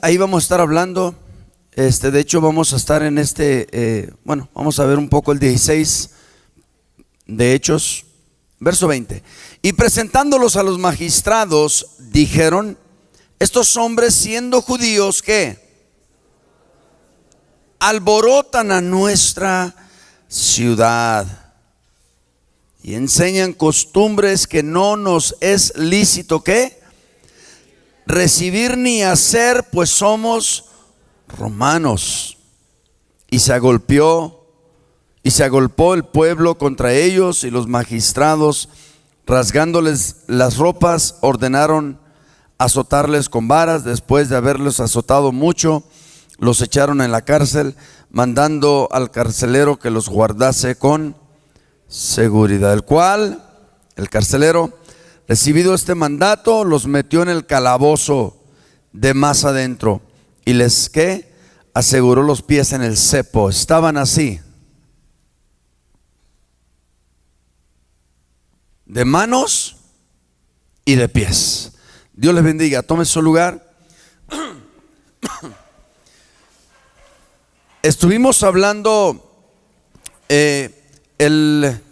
ahí vamos a estar hablando. De hecho vamos a estar en vamos a ver un poco el 16 de Hechos, verso 20. Y presentándolos a los magistrados, dijeron: estos hombres, siendo judíos, ¿qué? Alborotan a nuestra ciudad y enseñan costumbres que no nos es lícito, ¿qué? Recibir ni hacer, pues somos romanos. Y se agolpó el pueblo contra ellos, y los magistrados, rasgándoles las ropas, ordenaron azotarles con varas. Después de haberlos azotado mucho, los echaron en la cárcel, mandando al carcelero que los guardase con seguridad. El cual, el carcelero, recibido este mandato, los metió en el calabozo de más adentro, y les, ¿qué? Aseguró los pies en el cepo. Estaban así, de manos y de pies. Dios les bendiga. Tome su lugar. Estuvimos hablando el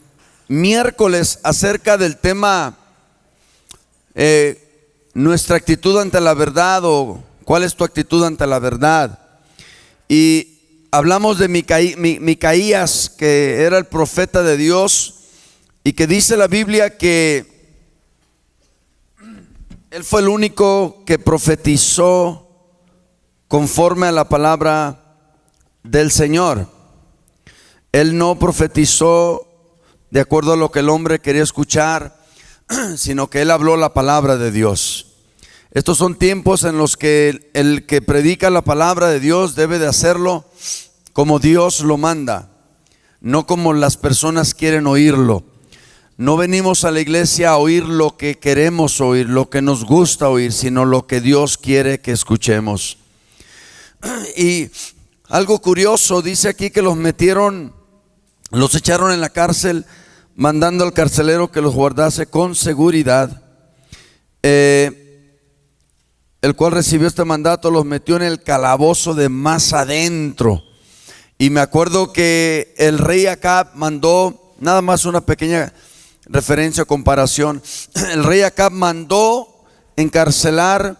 miércoles acerca del tema nuestra actitud ante la verdad, o cuál es tu actitud ante la verdad. Y hablamos de Micaías, que era el profeta de Dios, y que dice la Biblia que él fue el único que profetizó conforme a la palabra del Señor. Él no profetizó de acuerdo a lo que el hombre quería escuchar, sino que él habló la palabra de Dios. Estos son tiempos en los que el que predica la palabra de Dios debe de hacerlo como Dios lo manda, no como las personas quieren oírlo. No venimos a la iglesia a oír lo que queremos oír, lo que nos gusta oír, sino lo que Dios quiere que escuchemos. Y algo curioso, dice aquí que los echaron en la cárcel, mandando al carcelero que los guardase con seguridad. El cual recibió este mandato, los metió en el calabozo de más adentro. Y me acuerdo que el rey Acab mandó, nada más una pequeña referencia o comparación, el rey Acab mandó encarcelar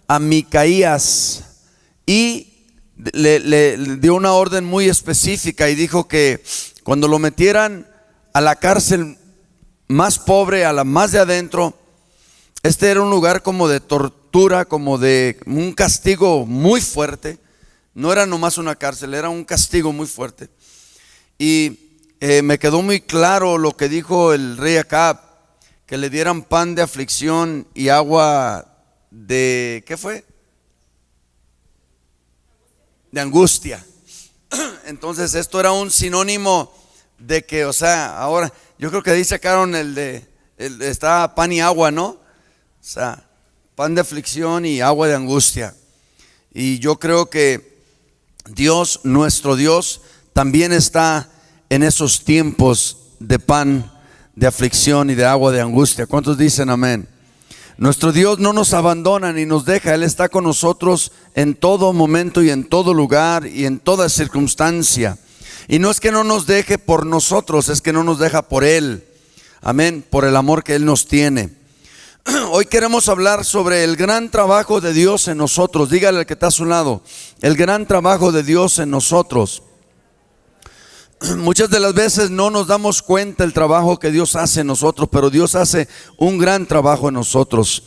a Micaías y le dio una orden muy específica, y dijo que cuando lo metieran a la cárcel más pobre, a la más de adentro, este era un lugar como de tortura, como de un castigo muy fuerte. No era nomás una cárcel, era un castigo muy fuerte. Y me quedó muy claro lo que dijo el rey Acab, que le dieran pan de aflicción y agua de, ¿qué fue? De angustia. Entonces esto era un sinónimo de que, o sea, ahora yo creo que ahí sacaron está pan y agua, ¿no? O sea, pan de aflicción y agua de angustia. Y yo creo que Dios, nuestro Dios, también está en esos tiempos de pan de aflicción y de agua de angustia. ¿Cuántos dicen amén? Nuestro Dios no nos abandona ni nos deja. Él está con nosotros en todo momento y en todo lugar y en toda circunstancia. Y no es que no nos deje por nosotros, es que no nos deja por Él. Amén, por el amor que Él nos tiene. Hoy queremos hablar sobre el gran trabajo de Dios en nosotros. Dígale al que está a su lado: el gran trabajo de Dios en nosotros. Muchas de las veces no nos damos cuenta del trabajo que Dios hace en nosotros, pero Dios hace un gran trabajo en nosotros.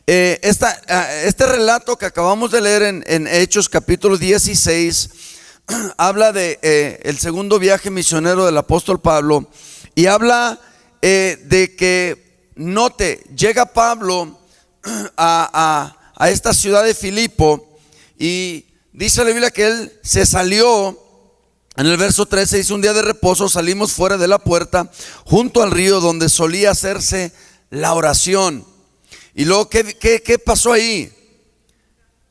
Este relato que acabamos de leer en Hechos capítulo 16 habla de el segundo viaje misionero del apóstol Pablo, y habla de que, note, llega Pablo a esta ciudad de Filipo, y dice la Biblia que él se salió. En el verso 13 dice: un día de reposo salimos fuera de la puerta, junto al río donde solía hacerse la oración. Y luego, ¿qué pasó ahí?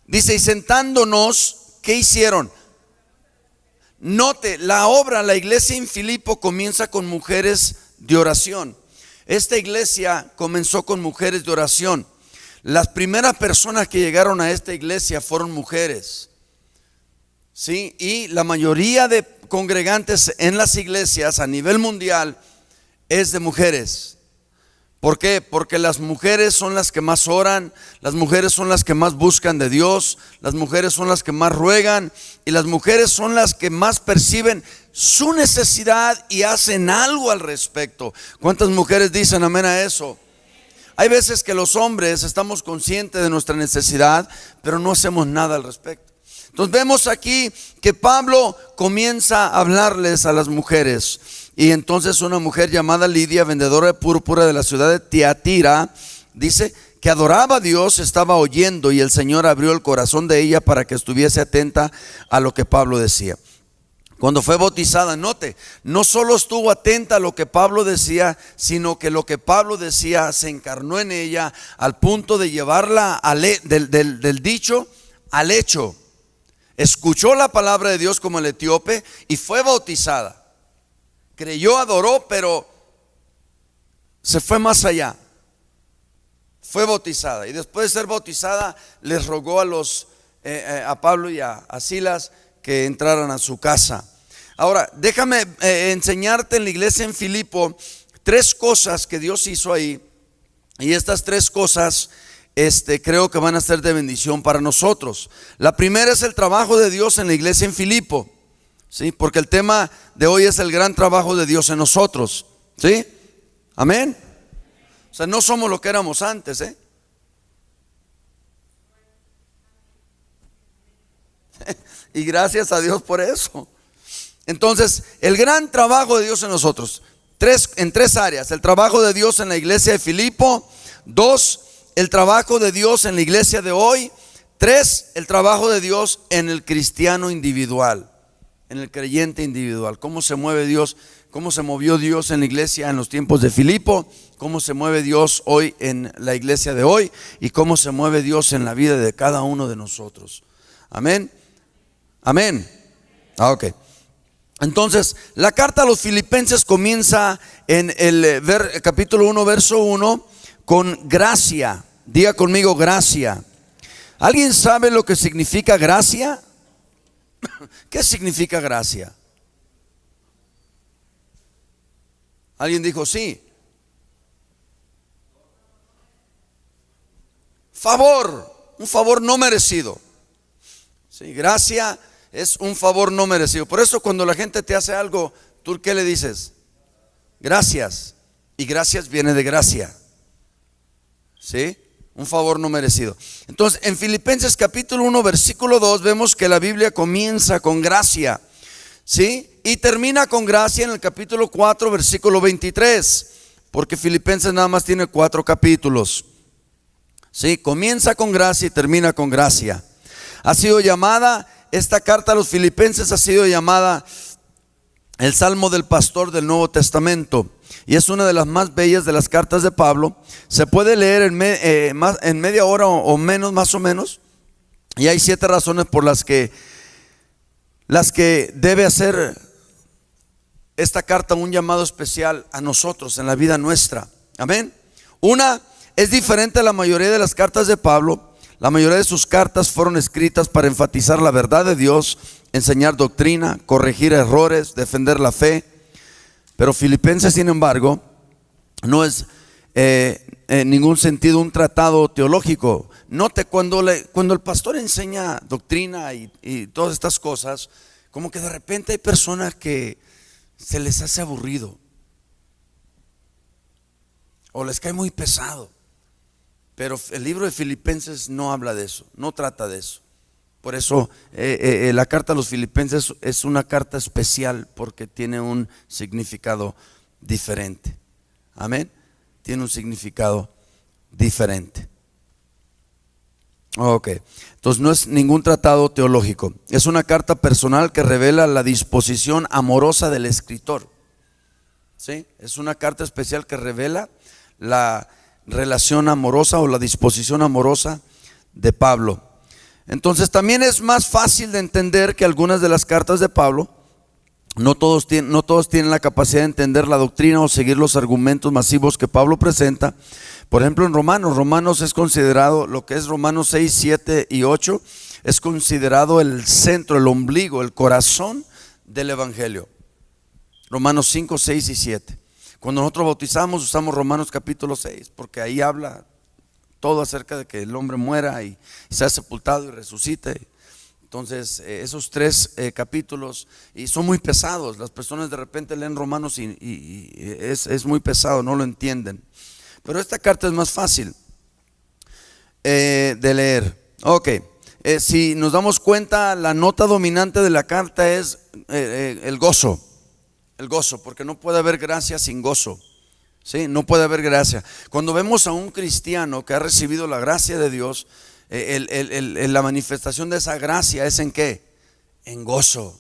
Dice: y sentándonos, ¿qué hicieron? Note, la iglesia en Filipo comienza con mujeres de oración. Esta iglesia comenzó con mujeres de oración. las primeras personas que llegaron a esta iglesia fueron mujeres, ¿sí? Y la mayoría de congregantes en las iglesias a nivel mundial es de mujeres. ¿Por qué? Porque las mujeres son las que más oran, las mujeres son las que más buscan de Dios, las mujeres son las que más ruegan y las mujeres son las que más perciben su necesidad y hacen algo al respecto. ¿Cuántas mujeres dicen amén a eso? Hay veces que los hombres estamos conscientes de nuestra necesidad, pero no hacemos nada al respecto. Entonces vemos aquí que Pablo comienza a hablarles a las mujeres. Y entonces una mujer llamada Lidia, vendedora de púrpura de la ciudad de Tiatira, dice que adoraba a Dios, estaba oyendo y el Señor abrió el corazón de ella para que estuviese atenta a lo que Pablo decía. Cuando fue bautizada, note, no solo estuvo atenta a lo que Pablo decía, sino que lo que Pablo decía se encarnó en ella al punto de llevarla del dicho al hecho. Escuchó la palabra de Dios como el etíope y fue bautizada. Creyó, adoró, pero se fue más allá. Fue bautizada y después de ser bautizada les rogó a Pablo y a Silas que entraran a su casa. Ahora, déjame enseñarte en la iglesia en Filipo 3 cosas que Dios hizo ahí. Y estas 3 cosas creo que van a ser de bendición para nosotros. La primera es el trabajo de Dios en la iglesia en Filipo. ¿Sí? Porque el tema de hoy es el gran trabajo de Dios en nosotros. ¿Sí? Amén. O sea, no somos lo que éramos antes, Y gracias a Dios por eso. Entonces, el gran trabajo de Dios en nosotros, en 3 áreas. El trabajo de Dios en la iglesia de Filipo. 2, el trabajo de Dios en la iglesia de hoy. 3, el trabajo de Dios en el cristiano individual, en el creyente individual. Cómo se mueve Dios, cómo se movió Dios en la iglesia en los tiempos de Filipo, cómo se mueve Dios hoy en la iglesia de hoy y cómo se mueve Dios en la vida de cada uno de nosotros. Amén. Amén. Ok. Entonces, la carta a los filipenses comienza en el capítulo 1, verso 1, con gracia. Diga conmigo, gracia. ¿Alguien sabe lo que significa gracia? ¿Qué significa gracia? ¿Alguien dijo sí? Favor, un favor no merecido. Sí, gracia es un favor no merecido. Por eso cuando la gente te hace algo, ¿tú qué le dices? Gracias. Y gracias viene de gracia. ¿Sí? Un favor no merecido. Entonces, en Filipenses capítulo 1, versículo 2, vemos que la Biblia comienza con gracia, ¿sí? Y termina con gracia en el capítulo 4, versículo 23, porque Filipenses nada más tiene 4 capítulos, ¿sí? Comienza con gracia y termina con gracia. Ha sido llamada, esta carta a los Filipenses ha sido llamada el Salmo del Pastor del Nuevo Testamento. Y es una de las más bellas de las cartas de Pablo. Se puede leer en media hora o menos, más o menos. Y hay 7 razones por las que debe hacer esta carta un llamado especial a nosotros en la vida nuestra. Amén. Una, es diferente a la mayoría de las cartas de Pablo. La mayoría de sus cartas fueron escritas para enfatizar la verdad de Dios, enseñar doctrina, corregir errores, defender la fe. Pero Filipenses, sin embargo, no es en ningún sentido un tratado teológico. Note, cuando el pastor enseña doctrina y todas estas cosas, como que de repente hay personas que se les hace aburrido o les cae muy pesado. Pero el libro de Filipenses no habla de eso, no trata de eso. Por eso la carta a los Filipenses es una carta especial, porque tiene un significado diferente. Amén. Tiene un significado diferente. Ok. Entonces no es ningún tratado teológico. Es una carta personal que revela la disposición amorosa del escritor. ¿Sí? Es una carta especial que revela la relación amorosa o la disposición amorosa de Pablo. Entonces también es más fácil de entender que algunas de las cartas de Pablo, No todos tienen la capacidad de entender la doctrina o seguir los argumentos masivos que Pablo presenta. Por ejemplo, en Romanos es considerado, lo que es Romanos 6, 7 y 8, es considerado el centro, el ombligo, el corazón del evangelio. Romanos 5, 6 y 7. Cuando nosotros bautizamos usamos Romanos capítulo 6, porque ahí habla todo acerca de que el hombre muera y sea sepultado y resucite. Entonces esos tres capítulos, y son muy pesados. Las personas de repente leen Romanos y es muy pesado, no lo entienden. Pero esta carta es más fácil de leer. Ok, si nos damos cuenta, la nota dominante de la carta es el gozo. El gozo, porque no puede haber gracia sin gozo. ¿Sí? No puede haber gracia. Cuando vemos a un cristiano que ha recibido la gracia de Dios, la manifestación de esa gracia es ¿en qué? En gozo.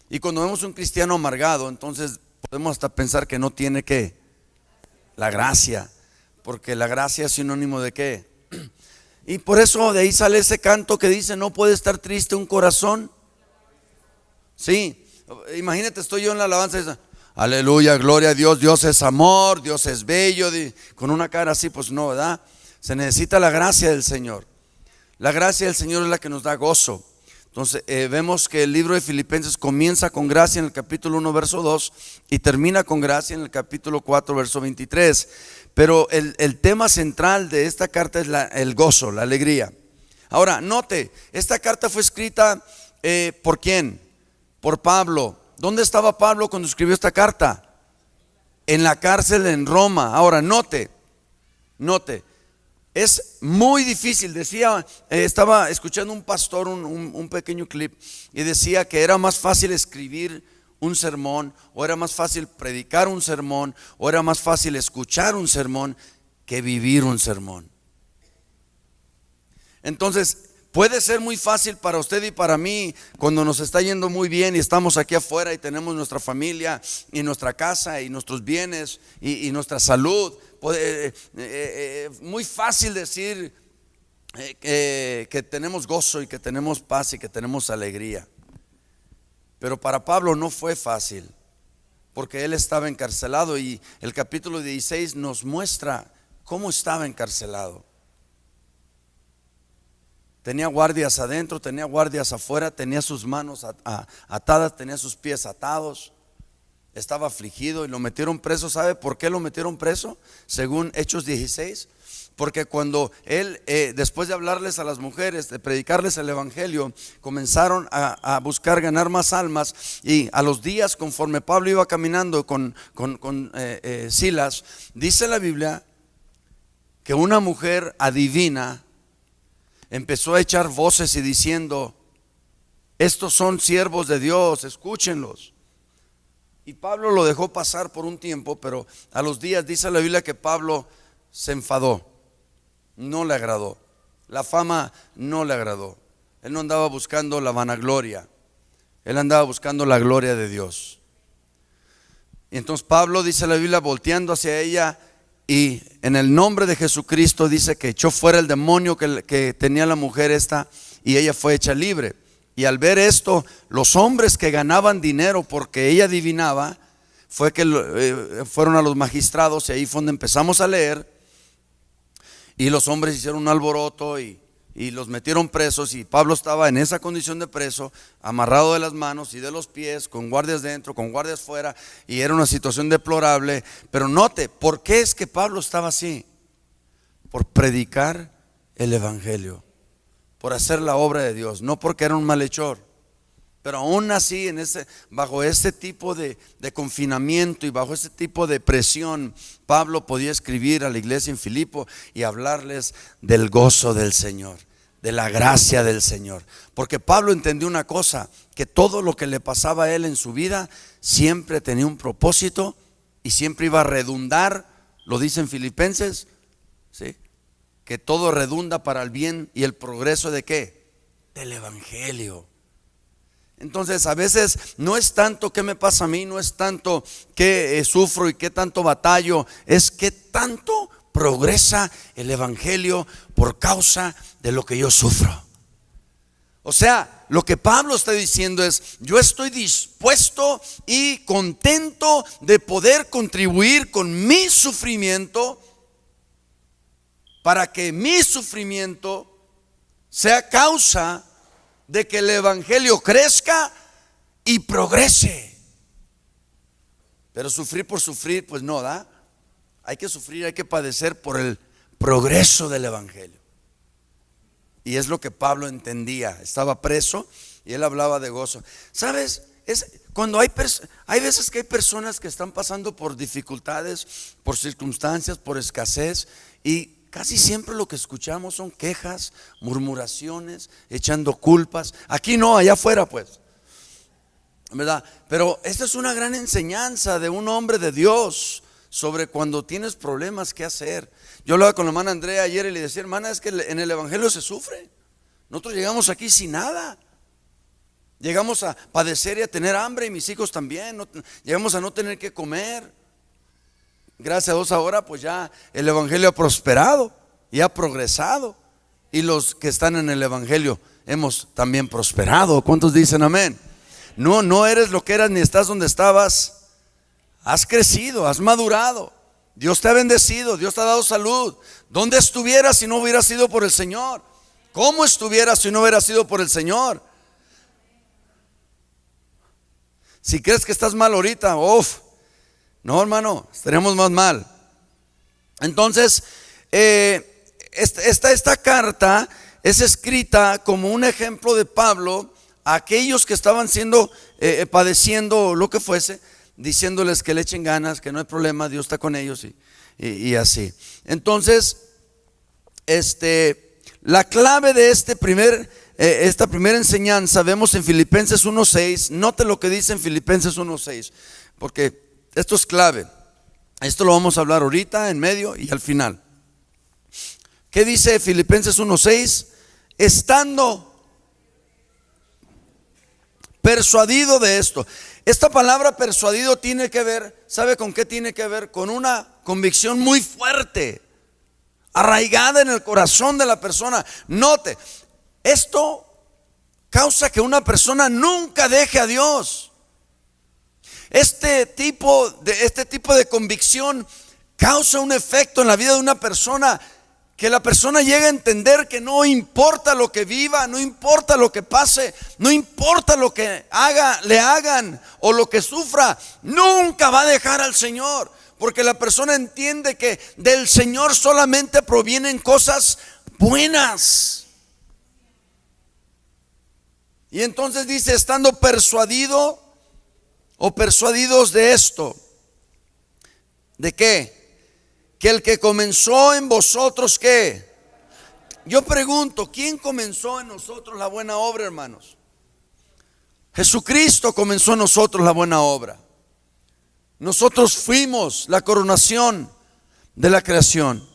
Y cuando vemos un cristiano amargado, entonces podemos hasta pensar que no tiene ¿qué? La gracia, porque la gracia es sinónimo de ¿qué? Y por eso de ahí sale ese canto que dice: no puede estar triste un corazón. Sí, imagínate, estoy yo en la alabanza y dice: aleluya, gloria a Dios, Dios es amor, Dios es bello, con una cara así, pues no, ¿verdad? Se necesita la gracia del Señor. La gracia del Señor es la que nos da gozo. Entonces vemos que el libro de Filipenses comienza con gracia en el capítulo 1 verso 2 y termina con gracia en el capítulo 4 verso 23. Pero el tema central de esta carta es el gozo, la alegría. Ahora, note, esta carta fue escrita ¿por quién? Por Pablo. ¿Dónde estaba Pablo cuando escribió esta carta? En la cárcel en Roma. Ahora, note, es muy difícil. Decía, estaba escuchando un pastor un pequeño clip y decía que era más fácil escribir un sermón, o era más fácil predicar un sermón, o era más fácil escuchar un sermón que vivir un sermón. Entonces puede ser muy fácil para usted y para mí cuando nos está yendo muy bien y estamos aquí afuera y tenemos nuestra familia y nuestra casa y nuestros bienes y nuestra salud. Muy fácil decir que tenemos gozo y que tenemos paz y que tenemos alegría. Pero para Pablo no fue fácil, porque él estaba encarcelado, y el capítulo 16 nos muestra cómo estaba encarcelado. Tenía guardias adentro, tenía guardias afuera, tenía sus manos atadas, tenía sus pies atados. Estaba afligido y lo metieron preso. ¿Sabe por qué lo metieron preso? Según Hechos 16. Porque cuando él, después de hablarles a las mujeres, de predicarles el evangelio, comenzaron a buscar ganar más almas. Y a los días, conforme Pablo iba caminando con Silas, dice la Biblia que una mujer adivina empezó a echar voces y diciendo: estos son siervos de Dios, escúchenlos. Y Pablo lo dejó pasar por un tiempo, pero a los días dice la Biblia que Pablo se enfadó. No le agradó, la fama no le agradó. Él no andaba buscando la vanagloria, él andaba buscando la gloria de Dios. Y entonces Pablo, dice la Biblia, volteando hacia ella, y en el nombre de Jesucristo dice que echó fuera el demonio que tenía la mujer esta, y ella fue hecha libre. Y al ver esto, los hombres que ganaban dinero porque ella adivinaba, fue que fueron a los magistrados, y ahí fue donde empezamos a leer. Y los hombres hicieron un alboroto y los metieron presos, y Pablo estaba en esa condición de preso, amarrado de las manos y de los pies, con guardias dentro, con guardias fuera, y era una situación deplorable. Pero note, ¿por qué es que Pablo estaba así? Por predicar el evangelio, por hacer la obra de Dios, no porque era un malhechor. Pero aún así, bajo este tipo de confinamiento y bajo este tipo de presión, Pablo podía escribir a la iglesia en Filipo y hablarles del gozo del Señor, de la gracia del Señor. Porque Pablo entendió una cosa, que todo lo que le pasaba a él en su vida siempre tenía un propósito y siempre iba a redundar. Lo dice en Filipenses, ¿sí? Que todo redunda para el bien y el progreso ¿de qué? Del evangelio. Entonces a veces no es tanto qué me pasa a mí, no es tanto qué sufro y qué tanto batallo, es qué tanto progresa el evangelio por causa de lo que yo sufro. O sea, lo que Pablo está diciendo es: yo estoy dispuesto y contento de poder contribuir con mi sufrimiento para que mi sufrimiento sea causa de que el evangelio crezca y progrese. Pero sufrir por sufrir, pues no da. Hay que sufrir, hay que padecer por el progreso del evangelio. Y es lo que Pablo entendía. Estaba preso y él hablaba de gozo. ¿Sabes? Cuando hay veces que hay personas que están pasando por dificultades, por circunstancias, por escasez, y casi siempre lo que escuchamos son quejas, murmuraciones, echando culpas. Aquí no, allá afuera pues, ¿verdad? Pero esta es una gran enseñanza de un hombre de Dios sobre cuando tienes problemas, qué hacer. Yo hablaba con la hermana Andrea ayer y le decía: hermana, es que en el evangelio se sufre. Nosotros llegamos aquí sin nada. Llegamos a padecer y a tener hambre, y mis hijos también. Llegamos a no tener que comer. Gracias a Dios ahora pues ya el evangelio ha prosperado y ha progresado. Y los que están en el evangelio hemos también prosperado. ¿Cuántos dicen amén? No eres lo que eras ni estás donde estabas. Has crecido, has madurado. Dios te ha bendecido, Dios te ha dado salud. ¿Dónde estuvieras si no hubiera sido por el Señor? ¿Cómo estuvieras si no hubiera sido por el Señor? Si crees que estás mal ahorita, no, hermano, estaríamos más mal. Entonces, esta carta es escrita como un ejemplo de Pablo a aquellos que estaban padeciendo lo que fuese, diciéndoles que le echen ganas, que no hay problema, Dios está con ellos y así. Entonces, la clave de esta primera enseñanza vemos en Filipenses 1:6. Note lo que dice en Filipenses 1:6, porque esto es clave. Esto lo vamos a hablar ahorita, en medio y al final. ¿Qué dice Filipenses 1:6? Estando persuadido de esto. Esta palabra persuadido tiene que ver, ¿sabe con qué tiene que ver? Con una convicción muy fuerte, arraigada en el corazón de la persona. Note, esto causa que una persona nunca deje a Dios. Este tipo de convicción causa un efecto en la vida de una persona, que la persona llega a entender que no importa lo que viva, no importa lo que pase, no importa lo que le hagan o lo que sufra, nunca va a dejar al Señor, porque la persona entiende que del Señor solamente provienen cosas buenas. Y entonces dice: estando persuadido o persuadidos de esto. ¿De qué? Que el que comenzó en vosotros, ¿qué? Yo pregunto, ¿quién comenzó en nosotros la buena obra, hermanos? Jesucristo comenzó en nosotros la buena obra. Nosotros fuimos la coronación de la creación.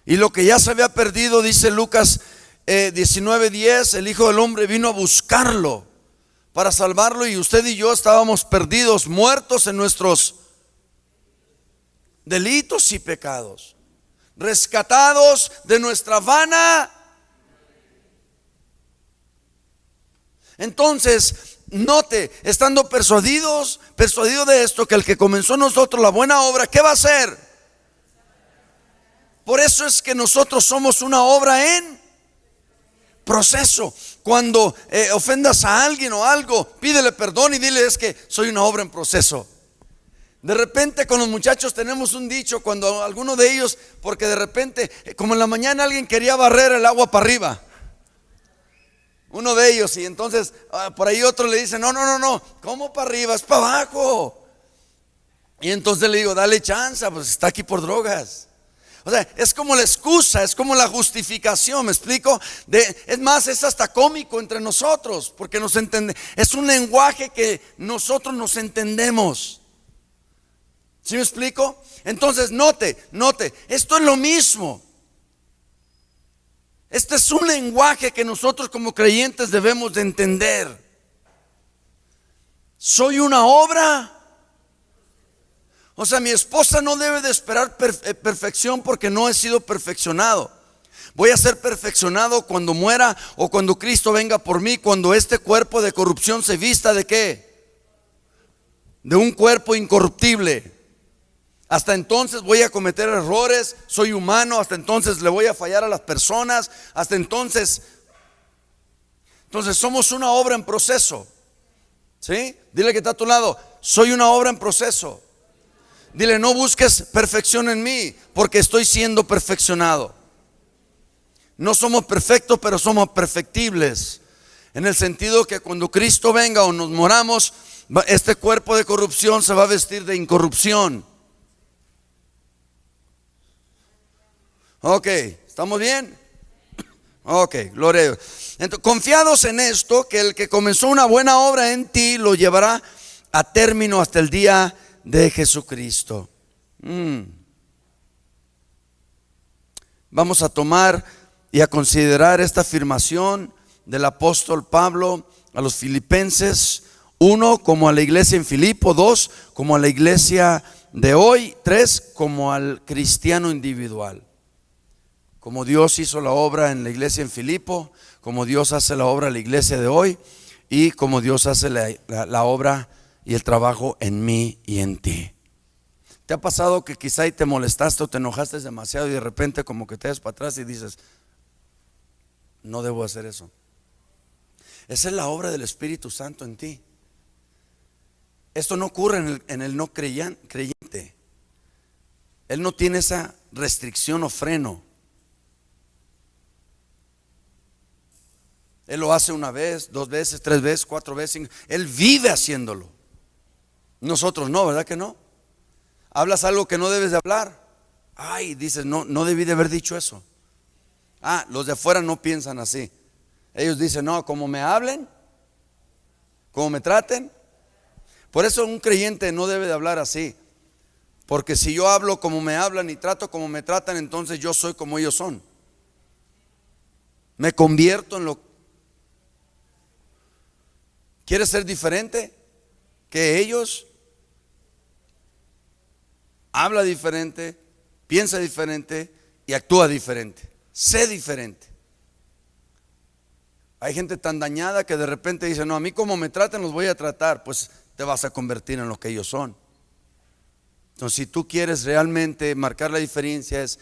Y lo que ya se había perdido, dice Lucas 19:10, el Hijo del Hombre vino a buscarlo para salvarlo. Y usted y yo estábamos perdidos, muertos en nuestros delitos y pecados, rescatados de nuestra vana. Entonces, note, estando persuadido de esto, que el que comenzó en nosotros la buena obra, ¿qué va a hacer? Por eso es que nosotros somos una obra en proceso. Cuando ofendas a alguien o algo, pídele perdón y dile: es que soy una obra en proceso. De repente con los muchachos tenemos un dicho, cuando alguno de ellos, porque de repente, como en la mañana alguien quería barrer el agua para arriba, uno de ellos, y entonces por ahí otro le dice: no, ¿cómo para arriba? Es para abajo. Y entonces le digo: dale chance, pues está aquí por drogas. O sea, es como la excusa, es como la justificación, ¿me explico? Es más, es hasta cómico entre nosotros, porque nos entiende, es un lenguaje que nosotros nos entendemos. ¿Sí me explico? Entonces note, esto es lo mismo. Este es un lenguaje que nosotros como creyentes debemos de entender. Soy una obra. O sea, mi esposa no debe de esperar perfección, porque no he sido perfeccionado. Voy a ser perfeccionado cuando muera o cuando Cristo venga por mí, cuando este cuerpo de corrupción se vista ¿de qué? De un cuerpo incorruptible. Hasta entonces voy a cometer errores, soy humano, hasta entonces le voy a fallar a las personas, hasta entonces somos una obra en proceso. ¿Sí? Dile que está a tu lado, soy una obra en proceso. Dile, no busques perfección en mí, porque estoy siendo perfeccionado. No somos perfectos, pero somos perfectibles. En el sentido que cuando Cristo venga o nos moramos, este cuerpo de corrupción se va a vestir de incorrupción. Ok, ¿estamos bien? Ok, gloria a Dios. Entonces, confiados en esto, que el que comenzó una buena obra en ti lo llevará a término hasta el día de Jesucristo. Vamos a tomar y a considerar esta afirmación del apóstol Pablo a los filipenses. 1, como a la iglesia en Filipo. 2, como a la iglesia de hoy. 3, como al cristiano individual. Como Dios hizo la obra en la iglesia en Filipo, como Dios hace la obra en la iglesia de hoy, y como Dios hace la obra y el trabajo en mí y en ti. ¿Te ha pasado que quizá y te molestaste o te enojaste demasiado y de repente como que te das para atrás y dices, no debo hacer eso? Esa es la obra del Espíritu Santo en ti. Esto no ocurre en el no creyente. Él no tiene esa restricción o freno. Él lo hace una vez, 2 veces, 3 veces, 4 veces, 5. Él vive haciéndolo. Nosotros no, ¿verdad que no? Hablas algo que no debes de hablar. Ay, dices, no debí de haber dicho eso. Los de afuera no piensan así. Ellos dicen, no, como me hablen, como me traten. Por eso un creyente no debe de hablar así. Porque si yo hablo como me hablan y trato como me tratan, entonces yo soy como ellos son. Me convierto en lo. ¿Quieres ser diferente que ellos? Habla diferente, piensa diferente y actúa diferente. Sé diferente. Hay gente tan dañada que de repente dice, no, a mí como me tratan los voy a tratar. Pues te vas a convertir en lo que ellos son. Entonces, si tú quieres realmente marcar la diferencia, es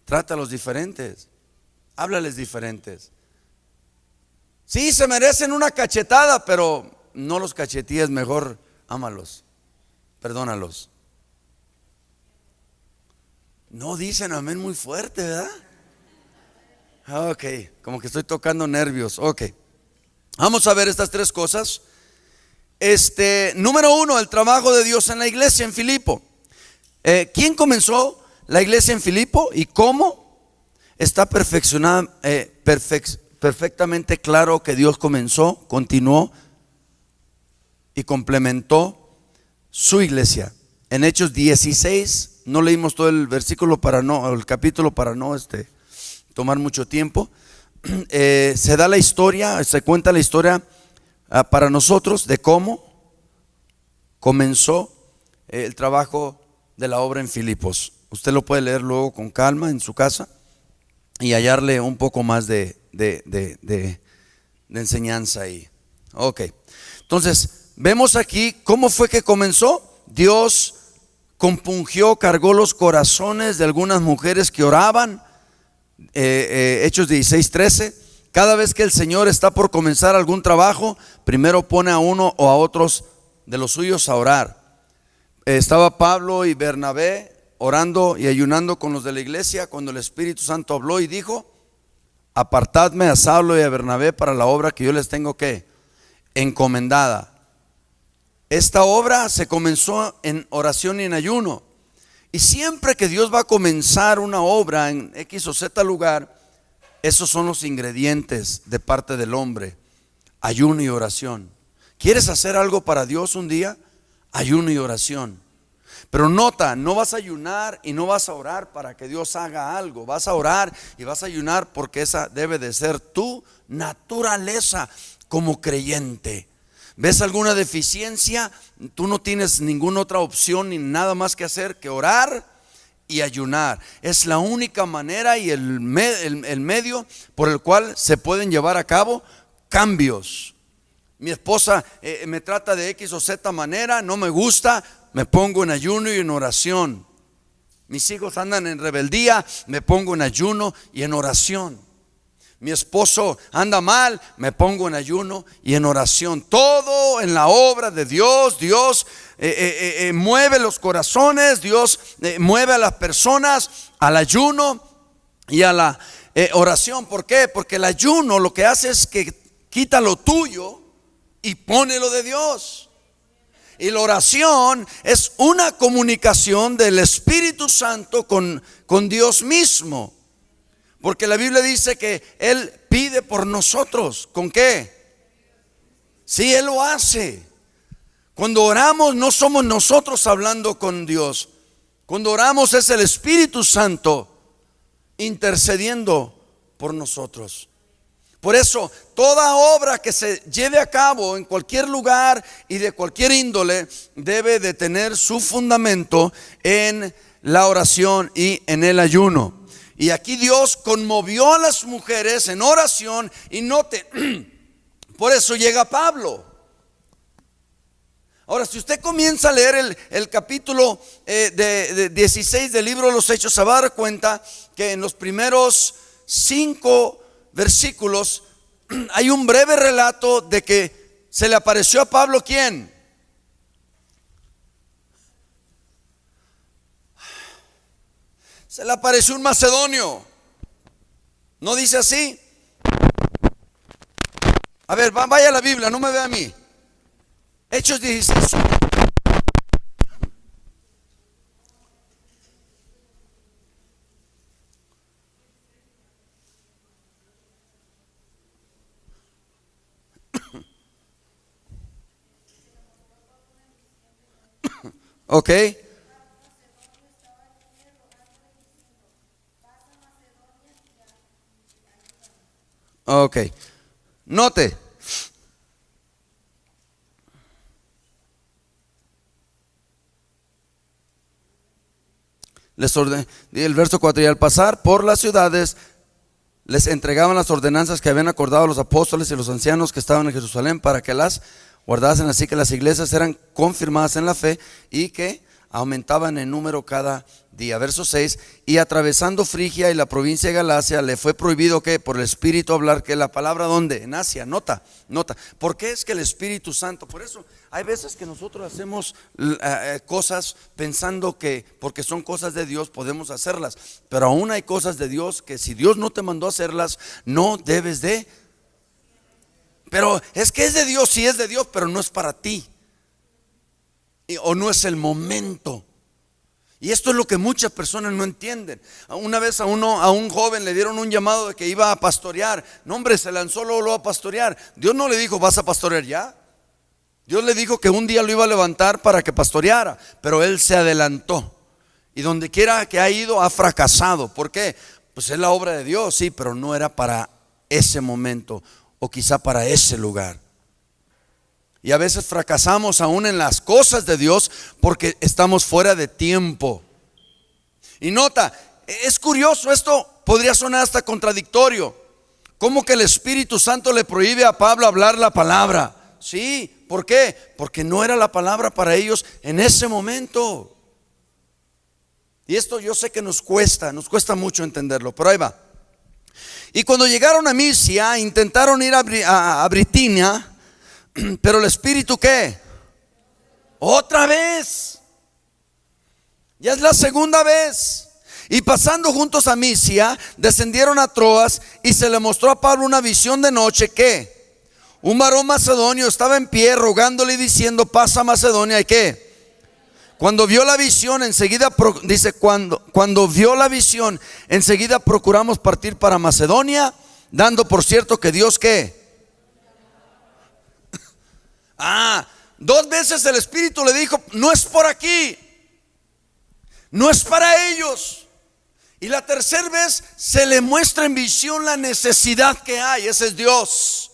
trátalos diferentes, háblales diferentes. Sí, se merecen una cachetada, pero no los cachetees, mejor ámalos, perdónalos. No dicen amén muy fuerte, ¿verdad? Ok, como que estoy tocando nervios. Ok, vamos a ver estas 3 cosas. Número 1, el trabajo de Dios en la iglesia en Filipo. ¿Quién comenzó la iglesia en Filipo y cómo? Está perfeccionada, perfectamente claro que Dios comenzó, continuó y complementó su iglesia. En Hechos 16, no leímos todo el versículo el capítulo para no tomar mucho tiempo. Se da la historia, se cuenta la historia para nosotros de cómo comenzó el trabajo de la obra en Filipos. Usted lo puede leer luego con calma en su casa y hallarle un poco más de enseñanza ahí. Ok, entonces vemos aquí cómo fue que comenzó. Dios compungió, cargó los corazones de algunas mujeres que oraban. Hechos 16:13. Cada vez que el Señor está por comenzar algún trabajo, primero pone a uno o a otros de los suyos a orar. Estaba Pablo y Bernabé orando y ayunando con los de la iglesia cuando el Espíritu Santo habló y dijo: apartadme a Saulo y a Bernabé para la obra que yo les tengo que encomendada. Esta obra se comenzó en oración y en ayuno. Y siempre que Dios va a comenzar una obra en X o Z lugar, esos son los ingredientes de parte del hombre: ayuno y oración. ¿Quieres hacer algo para Dios un día? Ayuno y oración. Pero nota, no vas a ayunar y no vas a orar para que Dios haga algo. Vas a orar y vas a ayunar porque esa debe de ser tu naturaleza como creyente. ¿Ves alguna deficiencia? Tú no tienes ninguna otra opción ni nada más que hacer que orar y ayunar. Es la única manera y el medio por el cual se pueden llevar a cabo cambios. Mi esposa me trata de X o Z manera, no me gusta, me pongo en ayuno y en oración. Mis hijos andan en rebeldía, me pongo en ayuno y en oración. Mi esposo anda mal, me pongo en ayuno y en oración. Todo en la obra de Dios. Dios mueve los corazones, Dios mueve a las personas al ayuno y a la oración. ¿Por qué? Porque el ayuno lo que hace es que quita lo tuyo y pone lo de Dios. Y la oración es una comunicación del Espíritu Santo con Dios mismo. Porque la Biblia dice que Él pide por nosotros. ¿Con qué? Sí, Él lo hace. Cuando oramos no somos nosotros hablando con Dios. Cuando oramos es el Espíritu Santo intercediendo por nosotros. Por eso, toda obra que se lleve a cabo en cualquier lugar y de cualquier índole debe de tener su fundamento en la oración y en el ayuno. Y aquí Dios conmovió a las mujeres en oración y note, por eso llega Pablo. Ahora, si usted comienza a leer el capítulo de 16 del libro de los Hechos, se va a dar cuenta que en los primeros 5 versículos hay un breve relato de que se le apareció a Pablo, ¿quién? Se le apareció un macedonio. ¿No dice así? A ver, vaya a la Biblia, no me vea a mí. Hechos 16. Ok. Ok. Note. El verso 4: y al pasar por las ciudades les entregaban las ordenanzas que habían acordado los apóstoles y los ancianos que estaban en Jerusalén, para que las guardasen. Así que las iglesias eran confirmadas en la fe y que aumentaban en número cada día. Verso 6: y atravesando Frigia y la provincia de Galacia, le fue prohibido que por el Espíritu hablar. Que la palabra, ¿dónde? En Asia. Nota. ¿Por qué es que el Espíritu Santo? Por eso hay veces que nosotros hacemos cosas pensando que porque son cosas de Dios podemos hacerlas, pero aún hay cosas de Dios que si Dios no te mandó a hacerlas, no debes de. Pero es que es de Dios, sí es de Dios, pero no es para ti, o no es el momento. Y esto es lo que muchas personas no entienden. Una vez a un joven le dieron un llamado de que iba a pastorear. No, hombre, se lanzó luego a pastorear. Dios no le dijo, vas a pastorear ya. Dios le dijo que un día lo iba a levantar para que pastoreara, pero él se adelantó. Y donde quiera que ha ido ha fracasado. ¿Por qué? Pues es la obra de Dios, sí, pero no era para ese momento, o quizá para ese lugar. Y a veces fracasamos aún en las cosas de Dios porque estamos fuera de tiempo. Y nota, es curioso, esto podría sonar hasta contradictorio. ¿Cómo que el Espíritu Santo le prohíbe a Pablo hablar la palabra? Sí, ¿por qué? Porque no era la palabra para ellos en ese momento. Y esto yo sé que nos cuesta mucho entenderlo, pero ahí va. Y cuando llegaron a Misia, intentaron ir a Bitinia, pero el Espíritu, ¿qué? Otra vez. Ya es la segunda vez. Y pasando juntos a Misia, descendieron a Troas, y se le mostró a Pablo una visión de noche que un varón macedonio estaba en pie rogándole y diciendo, pasa a Macedonia. ¿Y qué? Cuando vio la visión, enseguida dice, cuando vio la visión, enseguida procuramos partir para Macedonia, dando por cierto que Dios, ¿qué? 2 veces el Espíritu le dijo, no es por aquí, no es para ellos. Y la tercera vez se le muestra en visión la necesidad que hay. Ese es Dios.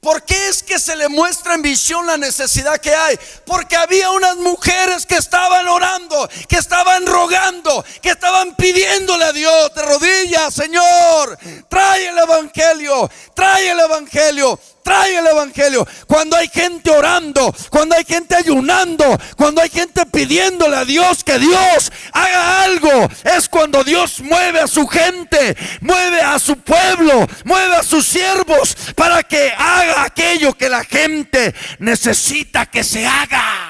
¿Por qué es que se le muestra en visión la necesidad que hay? Porque había unas mujeres que estaban orando, que estaban rogando, que estaban pidiéndole a Dios de rodillas: Señor, trae el evangelio, trae el evangelio, trae el evangelio. Cuando hay gente orando, cuando hay gente ayunando, cuando hay gente pidiéndole a Dios que Dios haga algo, es cuando Dios mueve a su gente, mueve a su pueblo, mueve a sus siervos para que haga aquello que la gente necesita que se haga.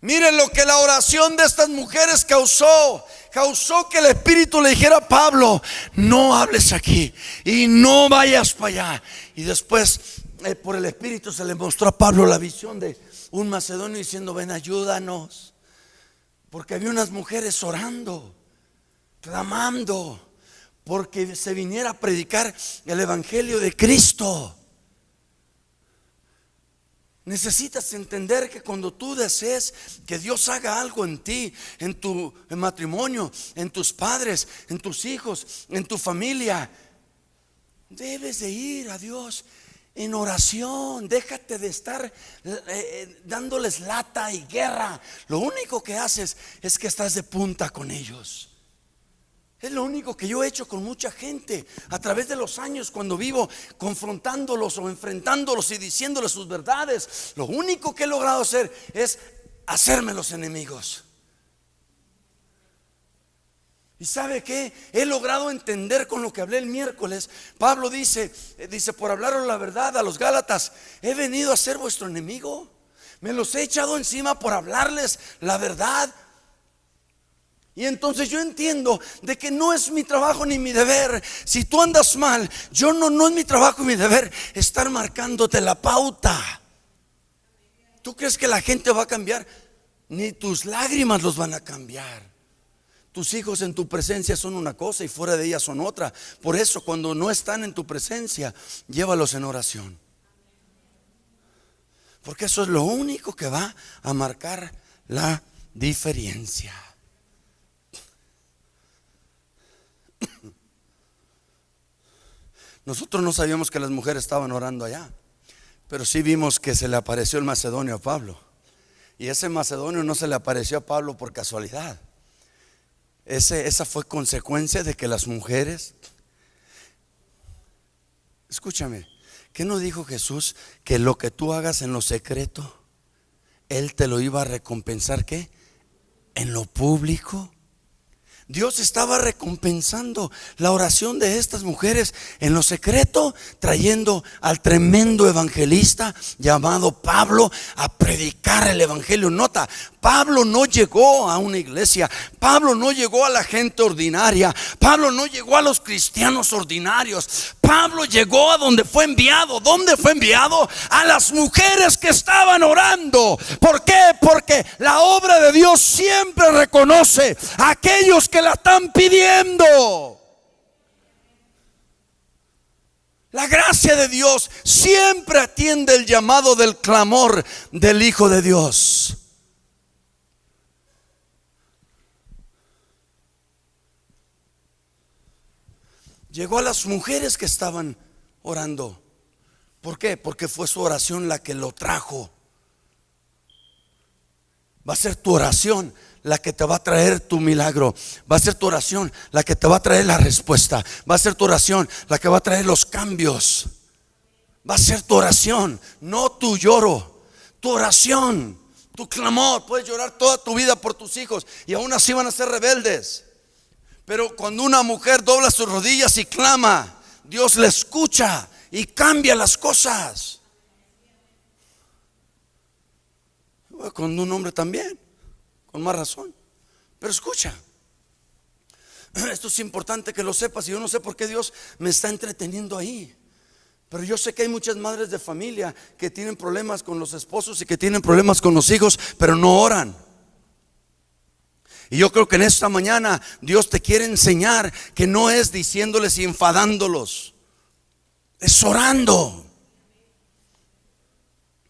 Miren lo que la oración de estas mujeres causó que el Espíritu le dijera a Pablo: no hables aquí y no vayas para allá. Y después por el Espíritu se le mostró a Pablo la visión de un macedonio diciendo: ven, ayúdanos. Porque había unas mujeres orando, clamando porque se viniera a predicar el evangelio de Cristo. Necesitas entender que cuando tú desees que Dios haga algo en ti, en tu matrimonio, en tus padres, en tus hijos, en tu familia, debes de ir a Dios en oración. Déjate de estar dándoles lata y guerra. Lo único que haces es que estás de punta con ellos. Es lo único que yo he hecho con mucha gente a través de los años, cuando vivo confrontándolos o enfrentándolos y diciéndoles sus verdades. Lo único que he logrado hacer es hacerme los enemigos. ¿Y sabe qué? He logrado entender con lo que hablé el miércoles. Pablo dice, por hablaros la verdad a los Gálatas: he venido a ser vuestro enemigo. Me los he echado encima por hablarles la verdad. Y entonces yo entiendo de que no es mi trabajo ni mi deber. Si tú andas mal, no es mi trabajo y mi deber estar marcándote la pauta. ¿Tú crees que la gente va a cambiar? Ni tus lágrimas los van a cambiar. Tus hijos en tu presencia son una cosa y fuera de ella son otra. Por eso, cuando no están en tu presencia, llévalos en oración. Porque eso es lo único que va a marcar la diferencia. Nosotros no sabíamos que las mujeres estaban orando allá, pero sí vimos que se le apareció el macedonio a Pablo. Y ese macedonio no se le apareció a Pablo por casualidad. Esa fue consecuencia de que las mujeres, escúchame, ¿qué no dijo Jesús? Que lo que tú hagas en lo secreto, Él te lo iba a recompensar. ¿Qué? En lo público. Dios estaba recompensando la oración de estas mujeres en lo secreto, trayendo al tremendo evangelista llamado Pablo a predicar el evangelio. Nota, Pablo no llegó a una iglesia, Pablo no llegó a la gente ordinaria, Pablo no llegó a los cristianos ordinarios. Pablo llegó a donde fue enviado. ¿Dónde fue enviado? A las mujeres que estaban orando. ¿Por qué? Porque la obra de Dios siempre reconoce a aquellos que la están pidiendo. La gracia de Dios siempre atiende el llamado del clamor del Hijo de Dios. Llegó a las mujeres que estaban orando. ¿Por qué? Porque fue su oración la que lo trajo. Va a ser tu oración la que te va a traer tu milagro. Va a ser tu oración la que te va a traer la respuesta. Va a ser tu oración la que va a traer los cambios. Va a ser tu oración, no tu lloro. Tu oración, tu clamor. Puedes llorar toda tu vida por tus hijos y aún así van a ser rebeldes. Pero cuando una mujer dobla sus rodillas y clama, Dios le escucha y cambia las cosas. Con un hombre también, con más razón. Pero escucha, esto es importante que lo sepas. Y yo no sé por qué Dios me está entreteniendo ahí, pero yo sé que hay muchas madres de familia que tienen problemas con los esposos y que tienen problemas con los hijos, pero no oran. Y yo creo que en esta mañana Dios te quiere enseñar que no es diciéndoles y enfadándolos, es orando.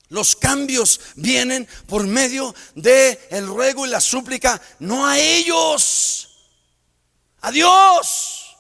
Los cambios vienen por medio de el ruego y la súplica, no a ellos, a Dios.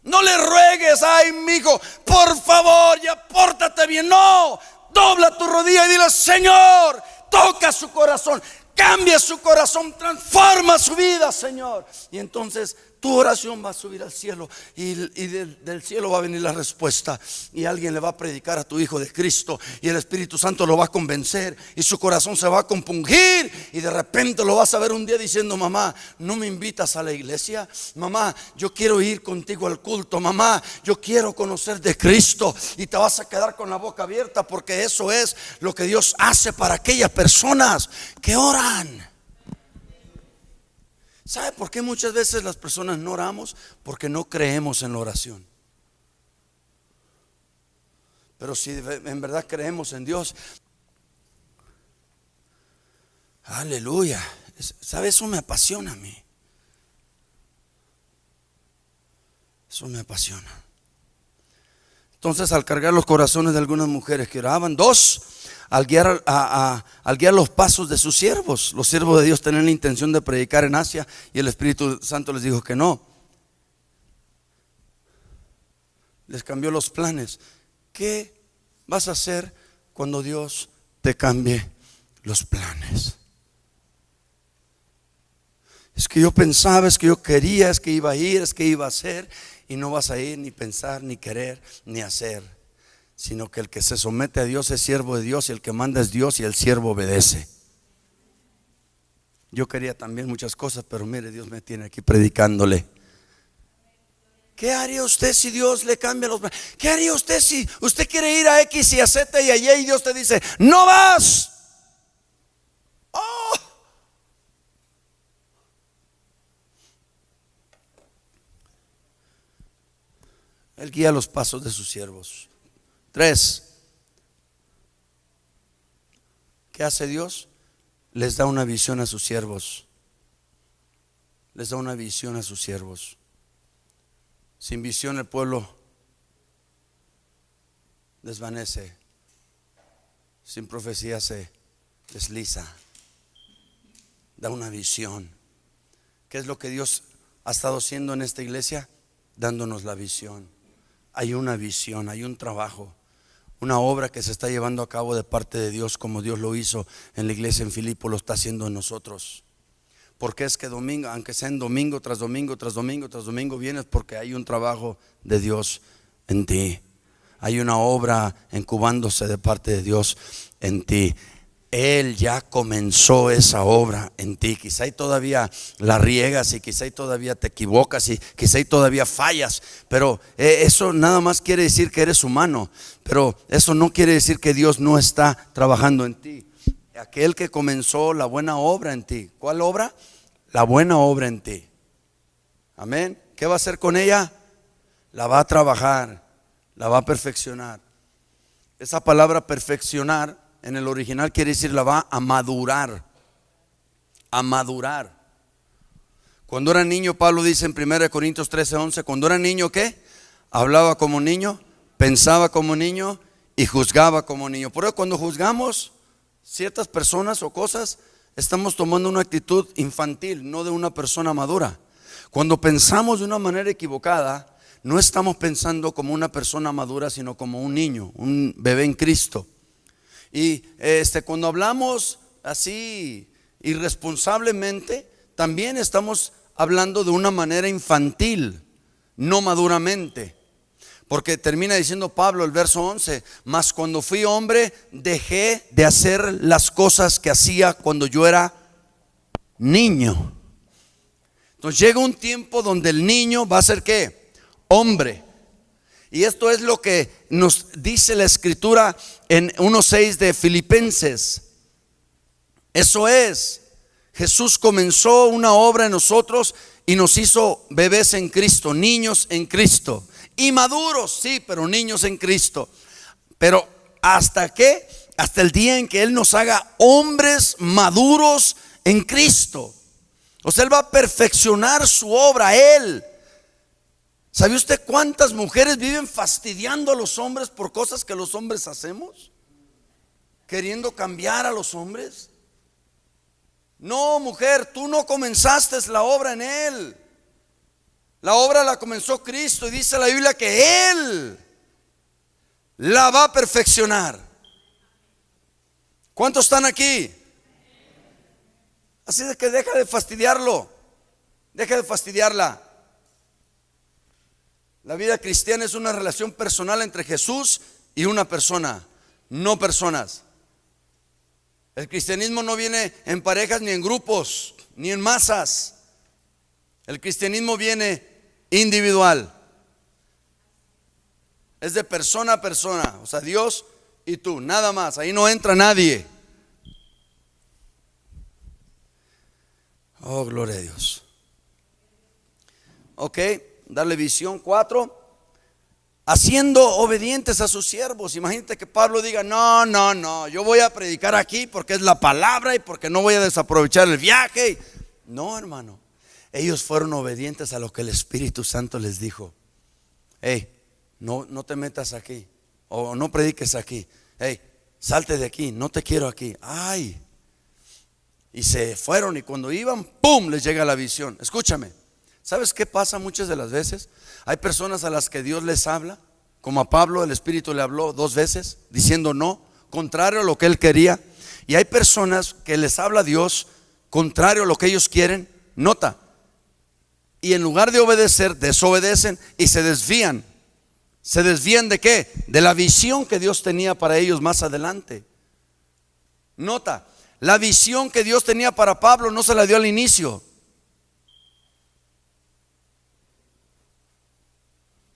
No le ruegues, ay, mijo, por favor, ya pórtate bien. No, dobla tu rodilla y dile: Señor, toca su corazón, cambia su corazón, transforma su vida, Señor. Y entonces tu oración va a subir al cielo, y del cielo va a venir la respuesta, y alguien le va a predicar a tu hijo de Cristo, y el Espíritu Santo lo va a convencer, y su corazón se va a compungir, y de repente lo vas a ver un día diciendo: mamá, ¿no me invitas a la iglesia? Mamá, yo quiero ir contigo al culto. Mamá, yo quiero conocer de Cristo. Y te vas a quedar con la boca abierta, porque eso es lo que Dios hace para aquellas personas que oran. ¿Sabe por qué muchas veces las personas no oramos? Porque no creemos en la oración. Pero si en verdad creemos en Dios, aleluya. ¿Sabe? Eso me apasiona a mí. Eso me apasiona. Entonces, al cargar los corazones de algunas mujeres que oraban, dos, al guiar los pasos de sus siervos. Los siervos de Dios tenían la intención de predicar en Asia, y el Espíritu Santo les dijo que no. Les cambió los planes. ¿Qué vas a hacer cuando Dios te cambie los planes? Es que yo pensaba, es que yo quería, es que iba a ir, es que iba a hacer. Y no vas a ir, ni pensar, ni querer, ni hacer, sino que el que se somete a Dios es siervo de Dios, y el que manda es Dios, y el siervo obedece. Yo quería también muchas cosas, pero mire, Dios me tiene aquí predicándole. ¿Qué haría usted si Dios le cambia los planes? ¿Qué haría usted si usted quiere ir a X y a Z y a Y, y Dios te dice: no vas? Oh. Él guía los pasos de sus siervos. 3. ¿Qué hace Dios? Les da una visión a sus siervos. Les da una visión a sus siervos. Sin visión el pueblo desvanece. Sin profecía se desliza. Da una visión. ¿Qué es lo que Dios ha estado haciendo en esta iglesia? Dándonos la visión. Hay una visión, hay un trabajo, una obra que se está llevando a cabo de parte de Dios, como Dios lo hizo en la iglesia en Filipo, lo está haciendo en nosotros. Porque es que domingo, aunque sea en domingo tras domingo tras domingo tras domingo, vienes porque hay un trabajo de Dios en ti. Hay una obra incubándose de parte de Dios en ti. Él ya comenzó esa obra en ti. Quizá y todavía la riegas, y quizá y todavía te equivocas, y quizá y todavía fallas, pero eso nada más quiere decir que eres humano. Pero eso no quiere decir que Dios no está trabajando en ti. Aquel que comenzó la buena obra en ti. ¿Cuál obra? La buena obra en ti. Amén. ¿Qué va a hacer con ella? La va a trabajar, la va a perfeccionar. Esa palabra perfeccionar en el original quiere decir la va a madurar. A madurar. Cuando era niño, Pablo dice en 1 Corintios 13:11, cuando era niño, ¿qué? Hablaba como niño, pensaba como niño y juzgaba como niño. Por eso cuando juzgamos ciertas personas o cosas, estamos tomando una actitud infantil, no de una persona madura. Cuando pensamos de una manera equivocada, no estamos pensando como una persona madura, sino como un niño, un bebé en Cristo. Y cuando hablamos así irresponsablemente, también estamos hablando de una manera infantil, no maduramente. Porque termina diciendo Pablo el verso 11: mas cuando fui hombre, dejé de hacer las cosas que hacía cuando yo era niño. Entonces llega un tiempo donde el niño va a ser ¿qué? Hombre. Y esto es lo que nos dice la escritura en 1:6 de Filipenses. Eso es, Jesús comenzó una obra en nosotros y nos hizo bebés en Cristo, niños en Cristo. Y maduros, sí, pero niños en Cristo. Pero ¿hasta qué? Hasta el día en que Él nos haga hombres maduros en Cristo. O sea, Él va a perfeccionar su obra, Él. ¿Sabe usted cuántas mujeres viven fastidiando a los hombres por cosas que los hombres hacemos? Queriendo cambiar a los hombres. No, mujer, tú no comenzaste la obra en él. La obra la comenzó Cristo y dice la Biblia que Él la va a perfeccionar. ¿Cuántos están aquí? Así de que deja de fastidiarlo, deja de fastidiarla. La vida cristiana es una relación personal entre Jesús y una persona, no personas. El cristianismo no viene en parejas ni en grupos, ni en masas. El cristianismo viene individual. Es de persona a persona, o sea, Dios y tú, nada más. Ahí no entra nadie. Oh, gloria a Dios. Ok, darle visión 4. Haciendo obedientes a sus siervos. Imagínate que Pablo diga: no, yo voy a predicar aquí porque es la palabra y porque no voy a desaprovechar el viaje. No, hermano, ellos fueron obedientes a lo que el Espíritu Santo les dijo. Hey, no te metas aquí, o no prediques aquí. Hey, salte de aquí, no te quiero aquí. Ay. Y se fueron, y cuando iban, ¡pum!, les llega la visión. Escúchame, ¿sabes qué pasa muchas de las veces? Hay personas a las que Dios les habla, como a Pablo el Espíritu le habló 2 veces diciendo no, contrario a lo que él quería. Y hay personas que les habla Dios contrario a lo que ellos quieren. Nota, y en lugar de obedecer, desobedecen y se desvían. ¿Se desvían de qué? De la visión que Dios tenía para ellos más adelante. Nota, la visión que Dios tenía para Pablo no se la dio al inicio,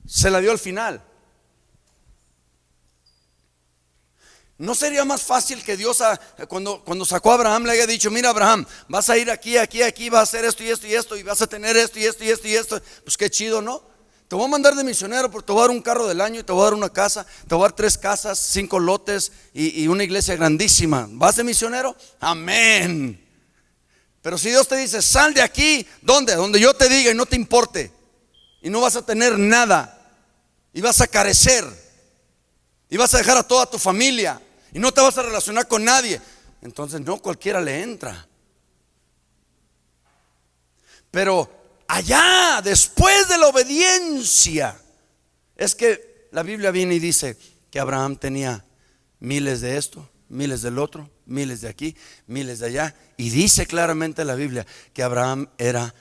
se la dio al final. ¿No sería más fácil que Dios cuando sacó a Abraham le haya dicho: mira, Abraham, vas a ir aquí, vas a hacer esto y esto y esto, y vas a tener esto y esto y esto y esto? Pues qué chido, ¿no? Te voy a mandar de misionero, porque te voy a dar un carro del año y te voy a dar una casa, te voy a dar 3 casas, 5 lotes y una iglesia grandísima. ¿Vas de misionero? Amén. Pero si Dios te dice: sal de aquí, ¿dónde? Donde yo te diga y no te importe, y no vas a tener nada, y vas a carecer, y vas a dejar a toda tu familia, y no te vas a relacionar con nadie, entonces no cualquiera le entra. Pero allá, después de la obediencia, es que la Biblia viene y dice que Abraham tenía miles de esto, miles del otro, miles de aquí, miles de allá. Y dice claramente la Biblia que Abraham era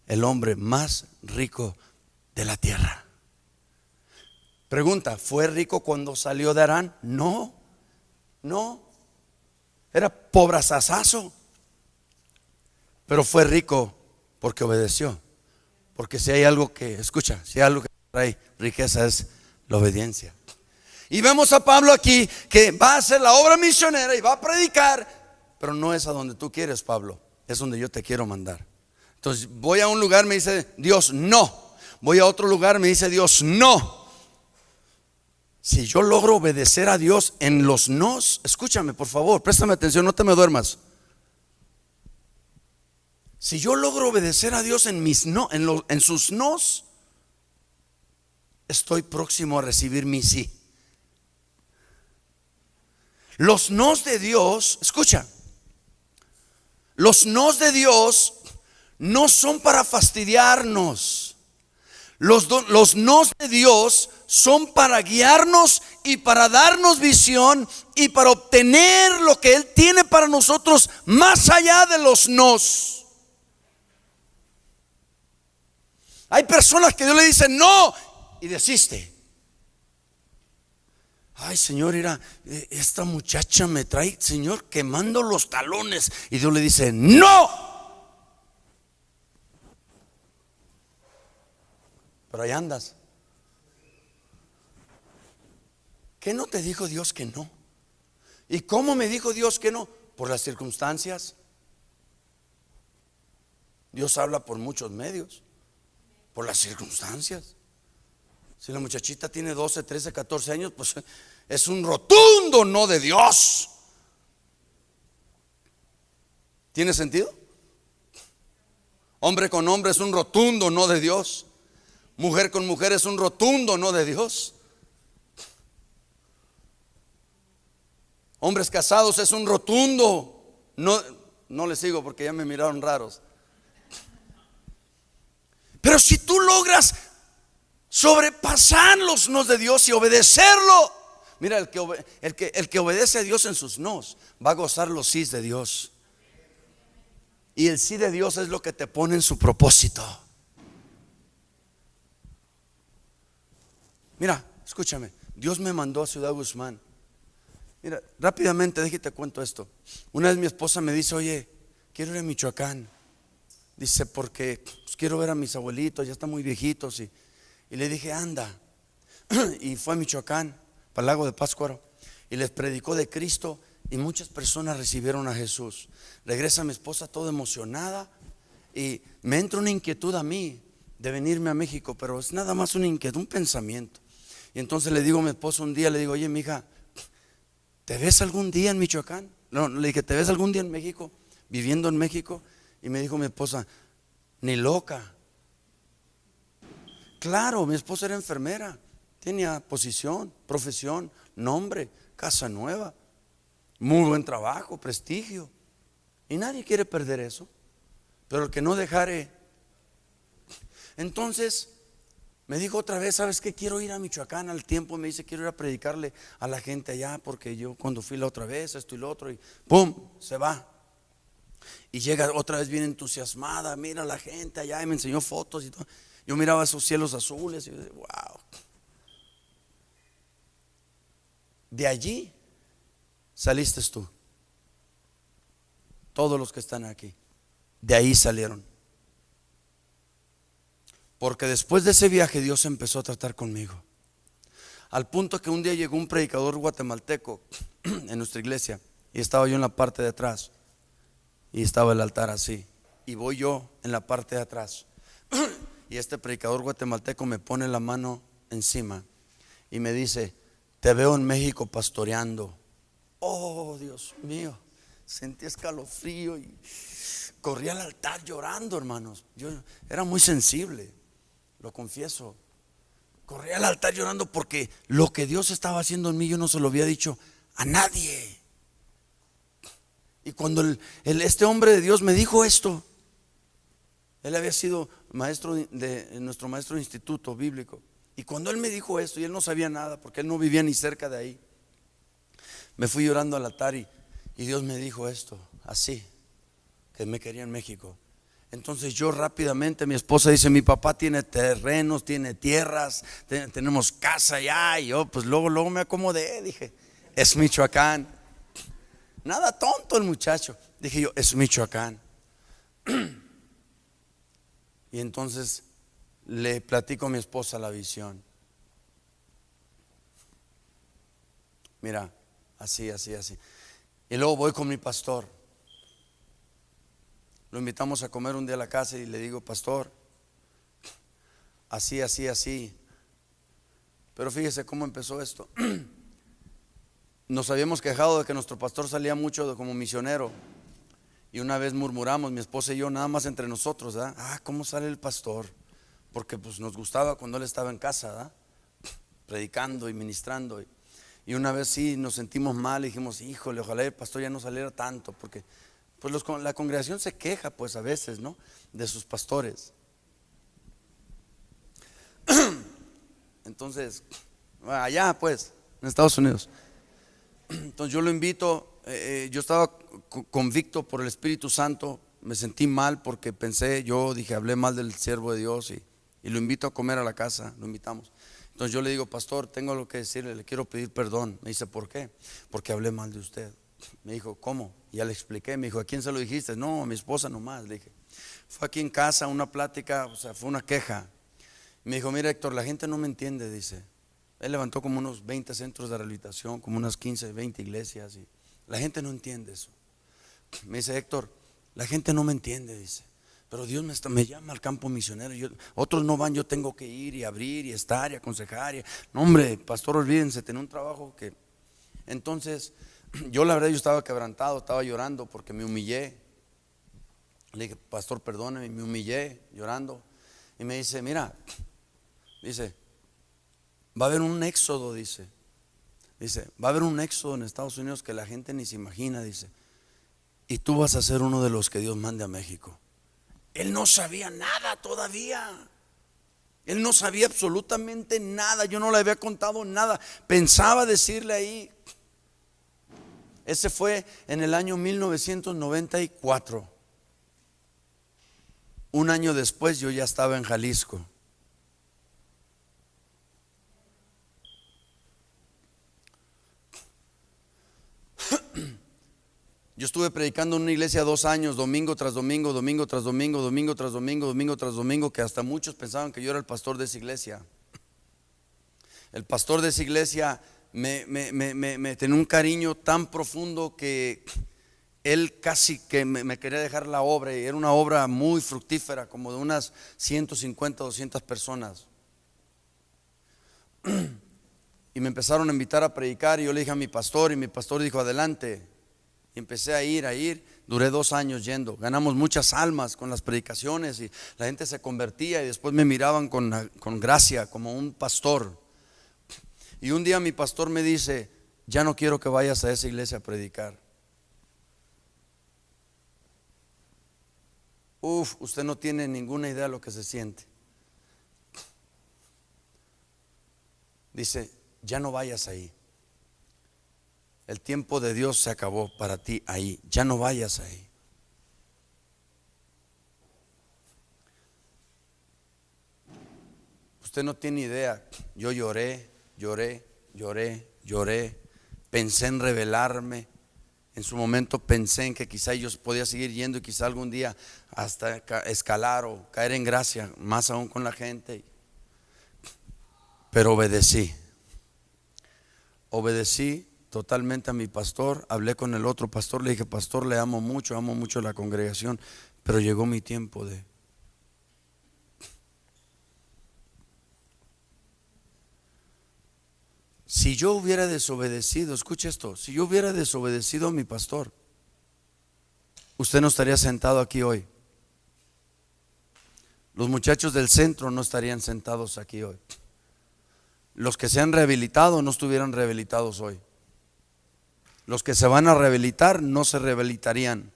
el hombre más rico de la tierra. Pregunta: ¿fue rico cuando salió de Harán? No, era pobrazazazo, pero fue rico porque obedeció. Porque si hay algo que, escucha, si hay algo que trae riqueza, es la obediencia. Y vemos a Pablo aquí que va a hacer la obra misionera y va a predicar, pero no es a donde tú quieres, Pablo, es donde yo te quiero mandar. Entonces voy a un lugar, me dice Dios no. Voy a otro lugar, me dice Dios no. Si yo logro obedecer a Dios en los nos, escúchame por favor, préstame atención, no te me duermas. Si yo logro obedecer a Dios en mis no, en sus nos, estoy próximo a recibir mi sí. Los nos de Dios, escucha, los nos de Dios no son para fastidiarnos. Los nos de Dios son para guiarnos y para darnos visión y para obtener lo que Él tiene para nosotros más allá de los nos. Hay personas que Dios le dice no y desiste. Ay, Señor, mira, esta muchacha me trae, Señor, quemando los talones. Y Dios le dice no. Pero ahí andas. ¿Qué no te dijo Dios que no? ¿Y cómo me dijo Dios que no? Por las circunstancias. Dios habla por muchos medios. Por las circunstancias. Si la muchachita tiene 12, 13, 14 años, pues es un rotundo no de Dios. ¿Tiene sentido? Hombre con hombre es un rotundo no de Dios. Mujer con mujer es un rotundo no de Dios. Hombres casados es un rotundo no. No les sigo porque ya me miraron raros. Pero si tú logras sobrepasar los nos de Dios y obedecerlo, mira, el que obedece a Dios en sus nos va a gozar los sís de Dios. Y el sí de Dios es lo que te pone en su propósito. Mira, escúchame, Dios me mandó a Ciudad Guzmán. Mira, rápidamente déjate cuento esto. Una vez mi esposa me dice: oye, quiero ir a Michoacán. Dice, porque pues, quiero ver a mis abuelitos, ya están muy viejitos. Y le dije, anda. Y fue a Michoacán, para el lago de Pátzcuaro, y les predicó de Cristo. Y muchas personas recibieron a Jesús. Regresa mi esposa toda emocionada. Y me entra una inquietud a mí de venirme a México, pero es nada más una inquietud, un pensamiento. Y entonces le digo a mi esposa un día, le digo, oye, mija, ¿te ves algún día en Michoacán? No, le dije, ¿te ves algún día en México? Viviendo en México. Y me dijo mi esposa, ni loca. Claro, mi esposa era enfermera, tenía posición, profesión, nombre, casa nueva, muy buen trabajo, prestigio. Y nadie quiere perder eso. Pero el que no dejare. Entonces me dijo otra vez, ¿sabes qué? Quiero ir a Michoacán. Al tiempo me dice, quiero ir a predicarle a la gente allá, porque yo cuando fui la otra vez, esto y lo otro, y ¡pum! Se va. Y llega otra vez bien entusiasmada, mira a la gente allá, y me enseñó fotos y todo. Yo miraba esos cielos azules y yo decía, wow. De allí saliste tú. Todos los que están aquí, de ahí salieron. Porque después de ese viaje Dios empezó a tratar conmigo. Al punto que un día llegó un predicador guatemalteco en nuestra iglesia, y estaba yo en la parte de atrás, y estaba el altar así, y voy yo en la parte de atrás, y este predicador guatemalteco me pone la mano encima y me dice, te veo en México pastoreando. Oh, Dios mío, sentí escalofrío y corrí al altar llorando, hermanos. Yo era muy sensible, lo confieso. Corrí al altar llorando porque lo que Dios estaba haciendo en mí yo no se lo había dicho a nadie. Y cuando este hombre de Dios me dijo esto, él había sido maestro de nuestro maestro de instituto bíblico. Y cuando él me dijo esto, y él no sabía nada porque él no vivía ni cerca de ahí, me fui llorando al altar y Dios me dijo esto, así, que me quería en México. Entonces yo rápidamente, mi esposa dice, mi papá tiene terrenos, tiene tierras, tenemos casa allá. Y yo pues luego me acomodé, dije, es Michoacán. Nada tonto el muchacho. Dije yo, es Michoacán. Y entonces le platico a mi esposa la visión. Mira, así. Y luego voy con mi pastor. Lo invitamos a comer un día a la casa y le digo, pastor, así. Pero fíjese cómo empezó esto. Nos habíamos quejado de que nuestro pastor salía mucho como misionero. Y una vez murmuramos, mi esposa y yo, nada más entre nosotros, ¿verdad? ¿Cómo sale el pastor? Porque pues nos gustaba cuando él estaba en casa, ¿verdad? Predicando y ministrando. Y una vez sí nos sentimos mal y dijimos, híjole, ojalá el pastor ya no saliera tanto, porque pues la congregación se queja pues a veces, ¿no? De sus pastores. Entonces, allá pues, en Estados Unidos. Entonces yo lo invito, yo estaba convicto por el Espíritu Santo, me sentí mal porque dije, hablé mal del siervo de Dios y lo invito a comer a la casa, lo invitamos. Entonces yo le digo, pastor, tengo algo que decirle, le quiero pedir perdón. Me dice, ¿por qué? Porque hablé mal de usted. Me dijo, ¿cómo? Y ya le expliqué, me dijo, ¿a quién se lo dijiste? No, a mi esposa nomás, le dije. Fue aquí en casa una plática, o sea, fue una queja. Me dijo, mira Héctor, la gente no me entiende, dice. Él levantó como unos 20 centros de rehabilitación, como unas 15, 20 iglesias y la gente no entiende eso. Me dice, Héctor, la gente no me entiende, dice. Pero Dios me llama al campo misionero. Otros no van, yo tengo que ir y abrir y estar y aconsejar. No, hombre, pastor, olvídense, tenía un trabajo que. Entonces, yo la verdad, yo estaba quebrantado, estaba llorando porque me humillé. Le dije, pastor, perdóneme, me humillé llorando. Y me dice, mira, dice, va a haber un éxodo, dice, va a haber un éxodo en Estados Unidos que la gente ni se imagina, dice. Y tú vas a ser uno de los que Dios mande a México. Él no sabía nada todavía. Él no sabía absolutamente nada, yo no le había contado nada. Pensaba decirle ahí. Ese fue en el año 1994. Un año después yo ya estaba en Jalisco. Yo estuve predicando en una iglesia 2 años, domingo tras domingo, domingo tras domingo, domingo tras domingo, domingo tras domingo, que hasta muchos pensaban que yo era el pastor de esa iglesia. El pastor de esa iglesia me tenía un cariño tan profundo que él casi que me quería dejar la obra, y era una obra muy fructífera, como de unas 150, 200 personas. Y me empezaron a invitar a predicar, y yo le dije a mi pastor, y mi pastor dijo: adelante. Y empecé a ir, duré 2 años yendo. Ganamos muchas almas con las predicaciones, y la gente se convertía, y después me miraban con gracia, como un pastor. Y un día mi pastor me dice: ya no quiero que vayas a esa iglesia a predicar. Usted no tiene ninguna idea de lo que se siente. Dice: ya no vayas ahí. El tiempo de Dios se acabó para ti ahí. Ya no vayas ahí. Usted no tiene idea. Yo lloré. Pensé en rebelarme. En su momento pensé en que quizá yo podía seguir yendo, y quizá algún día hasta escalar o caer en gracia, más aún con la gente. Pero obedecí totalmente a mi pastor. Hablé con el otro pastor, le dije: pastor, le amo mucho a la congregación, pero llegó mi tiempo de... Si yo hubiera desobedecido, escuche esto, si yo hubiera desobedecido a mi pastor, usted no estaría sentado aquí hoy. Los muchachos del centro no estarían sentados aquí hoy. Los que se han rehabilitado no estuvieran rehabilitados hoy. Los que se van a rehabilitar no se rehabilitarían.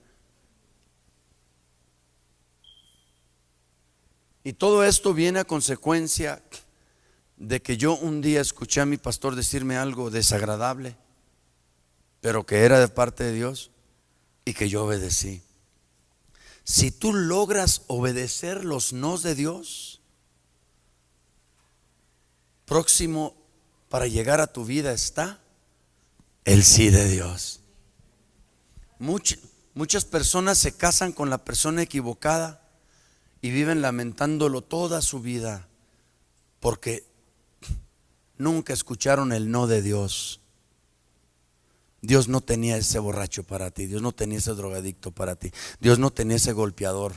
Y todo esto viene a consecuencia de que yo un día escuché a mi pastor decirme algo desagradable, pero que era de parte de Dios, y que yo obedecí. Si tú logras obedecer los nos de Dios, próximo para llegar a tu vida está el sí de Dios. Muchas personas se casan con la persona equivocada y viven lamentándolo toda su vida, porque nunca escucharon el no de Dios. Dios no tenía ese borracho para ti. Dios no tenía ese drogadicto para ti. Dios no tenía ese golpeador.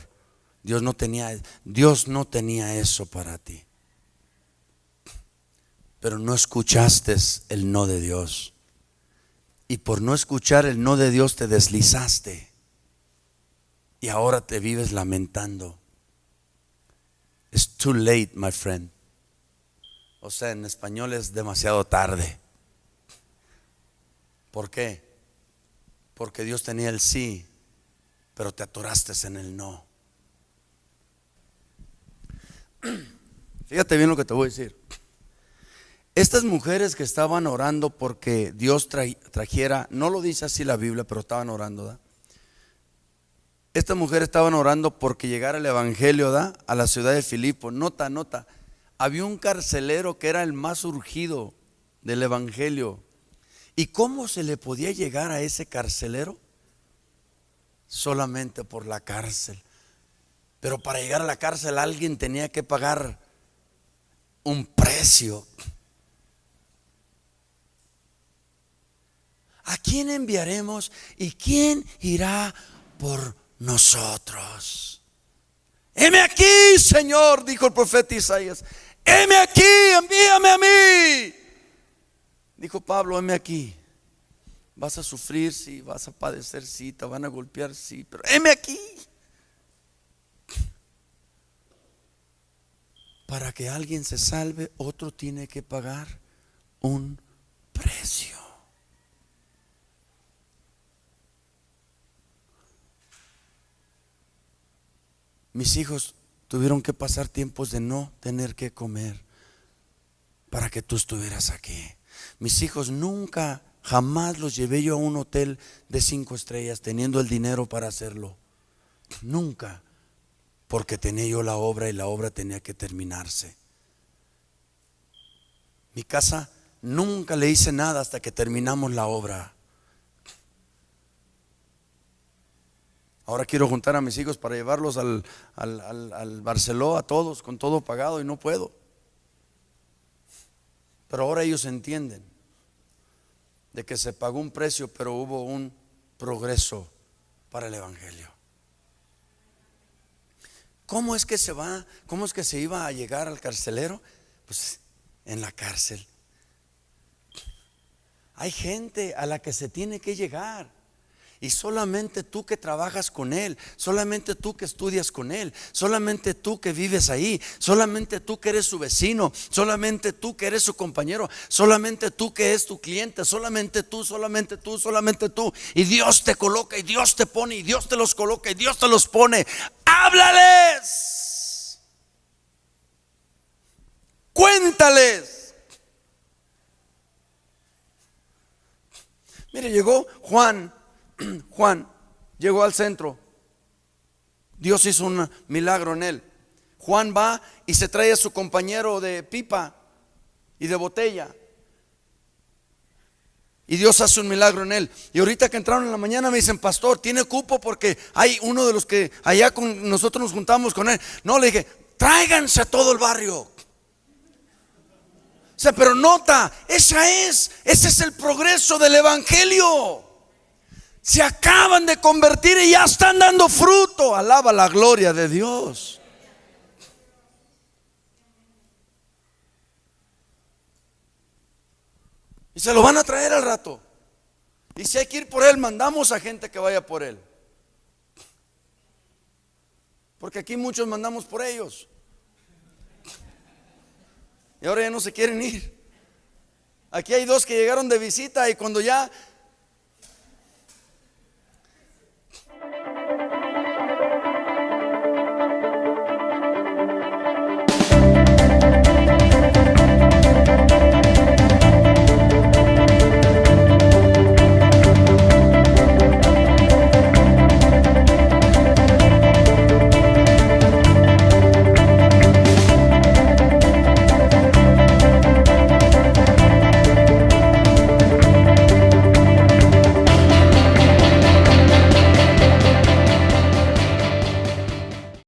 Dios no tenía eso para ti. Pero no escuchaste el no de Dios. Y por no escuchar el no de Dios te deslizaste. Y ahora te vives lamentando. It's too late, my friend. O sea, en español es demasiado tarde. ¿Por qué? Porque Dios tenía el sí, pero te atoraste en el no. Fíjate bien lo que te voy a decir. Estas mujeres que estaban orando porque Dios trajera, no lo dice así la Biblia, pero estaban orando, ¿da? Estas mujeres estaban orando porque llegara el evangelio, ¿da?, a la ciudad de Filipo. Nota. Había un carcelero que era el más urgido del evangelio. ¿Y cómo se le podía llegar a ese carcelero? Solamente por la cárcel. Pero para llegar a la cárcel alguien tenía que pagar un precio. ¿A quién enviaremos y quién irá por nosotros? Heme aquí, Señor, dijo el profeta Isaías. Heme aquí, envíame a mí. Dijo Pablo: heme aquí. Vas a sufrir, sí, vas a padecer, sí, te van a golpear, sí, pero heme aquí. Para que alguien se salve, otro tiene que pagar un precio. Mis hijos, tuvieron que pasar tiempos de no tener que comer para que tú estuvieras aquí. Mis hijos nunca, jamás los llevé yo a un hotel de 5 estrellas teniendo el dinero para hacerlo. Nunca, porque tenía yo la obra y la obra tenía que terminarse. Mi casa nunca le hice nada hasta que terminamos la obra. Ahora quiero juntar a mis hijos para llevarlos al Barceló, a todos, con todo pagado, y no puedo. Pero ahora ellos entienden de que se pagó un precio, pero hubo un progreso para el evangelio. ¿Cómo es que se va? ¿Cómo es que se iba a llegar al carcelero? Pues en la cárcel. Hay gente a la que se tiene que llegar. Y solamente tú que trabajas con él, solamente tú que estudias con él, solamente tú que vives ahí, solamente tú que eres su vecino, solamente tú que eres su compañero, solamente tú que es tu cliente, solamente tú, solamente tú, solamente tú. Y Dios te coloca y Dios te pone y Dios te los coloca y Dios te los pone. Háblales, cuéntales. Mire, llegó Juan llegó al centro. Dios hizo un milagro en él. Juan va y se trae a su compañero de pipa y de botella. Y Dios hace un milagro en él. Y ahorita que entraron en la mañana me dicen: pastor, ¿tiene cupo? Porque hay uno de los que allá con nosotros nos juntamos con él. No, le dije: tráiganse a todo el barrio. O sea, pero nota, ese es el progreso del evangelio. Se acaban de convertir y ya están dando fruto. Alaba la gloria de Dios. Y se lo van a traer al rato. Y si hay que ir por él, mandamos a gente que vaya por él. Porque aquí muchos mandamos por ellos. Y ahora ya no se quieren ir. Aquí hay 2 que llegaron de visita y cuando ya